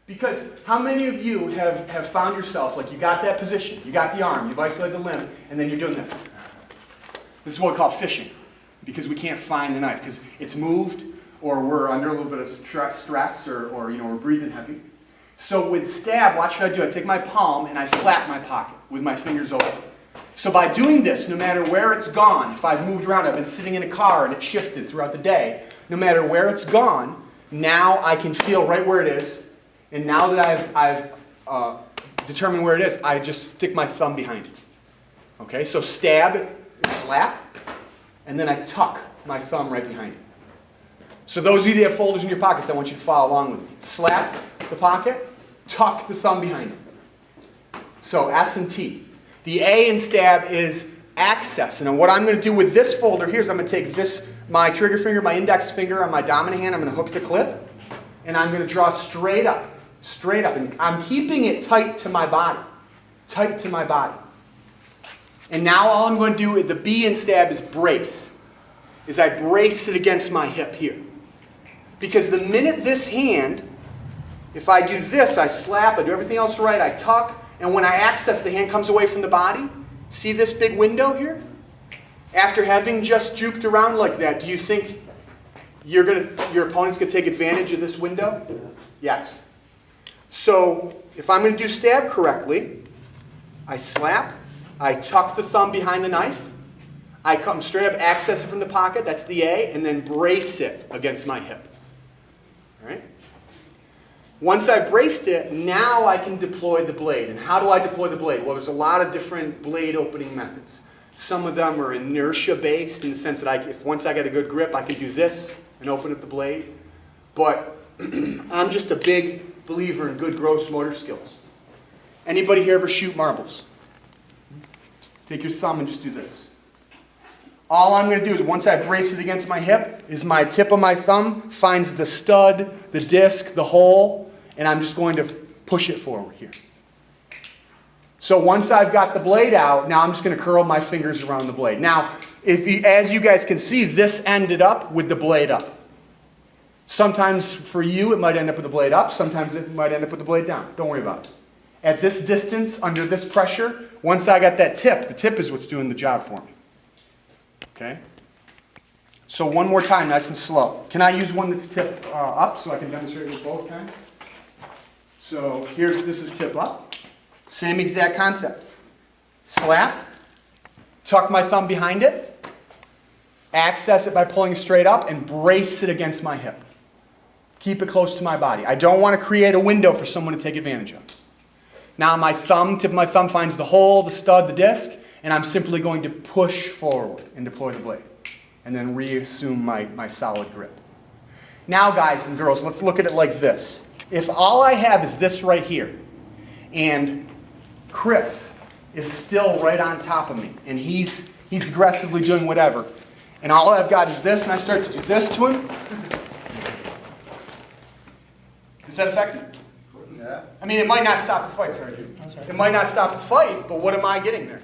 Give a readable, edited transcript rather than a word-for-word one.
Because how many of you have found yourself, like you got that position, you got the arm, you've isolated the limb, and then you're doing this. This is what we call fishing, because we can't find the knife, because it's moved, or we're under a little bit of stress, or we're breathing heavy. So with stab, watch what I do. I take my palm and I slap my pocket with my fingers open. So by doing this, no matter where it's gone, if I've moved around, I've been sitting in a car and it shifted throughout the day, no matter where it's gone, now I can feel right where it is. And now that I've determined where it is, I just stick my thumb behind it. Okay, so stab is slap, and then I tuck my thumb right behind it. So those of you that have folders in your pockets, I want you to follow along with me. Slap the pocket, tuck the thumb behind it. So S and T. The A in stab is access. And what I'm going to do with this folder here is I'm going to take this, my trigger finger, my index finger on my dominant hand, I'm going to hook the clip, and I'm going to draw straight up. Straight up. And I'm keeping it tight to my body. Tight to my body. And now all I'm going to do with the B in stab is brace. Is I brace it against my hip here. Because the minute this hand, if I do this, I slap, I do everything else right, I tuck, and when I access, the hand comes away from the body. See this big window here? After having just juked around like that, do you think your opponent's going to take advantage of this window? Yes. So if I'm going to do stab correctly, I slap, I tuck the thumb behind the knife, I come straight up, access it from the pocket, that's the A, and then brace it against my hip. All right? Once I've braced it, now I can deploy the blade. And how do I deploy the blade? Well, there's a lot of different blade opening methods. Some of them are inertia-based in the sense that if once I get a good grip, I can do this and open up the blade. But I'm just a big believer in good gross motor skills. Anybody here ever shoot marbles? Take your thumb and just do this. All I'm going to do is once I brace it against my hip, is my tip of my thumb finds the stud, the disc, the hole, and I'm just going to push it forward here. So once I've got the blade out, now I'm just going to curl my fingers around the blade. Now, as you guys can see, this ended up with the blade up. Sometimes for you, it might end up with the blade up. Sometimes it might end up with the blade down. Don't worry about it. At this distance, under this pressure, once I got that tip, the tip is what's doing the job for me. Okay? So one more time, nice and slow. Can I use one that's tip up so I can demonstrate with both kinds? So this is tip up. Same exact concept. Slap, tuck my thumb behind it, access it by pulling straight up, and brace it against my hip. Keep it close to my body. I don't want to create a window for someone to take advantage of. Now my tip of my thumb finds the hole, the stud, the disc, and I'm simply going to push forward and deploy the blade. And then reassume my solid grip. Now guys and girls, let's look at it like this. If all I have is this right here, and Chris is still right on top of me, and he's aggressively doing whatever, and all I've got is this, and I start to do this to him, is that effective? Yeah. I mean, it might not stop the fight, sorry. It might not stop the fight, but what am I getting there?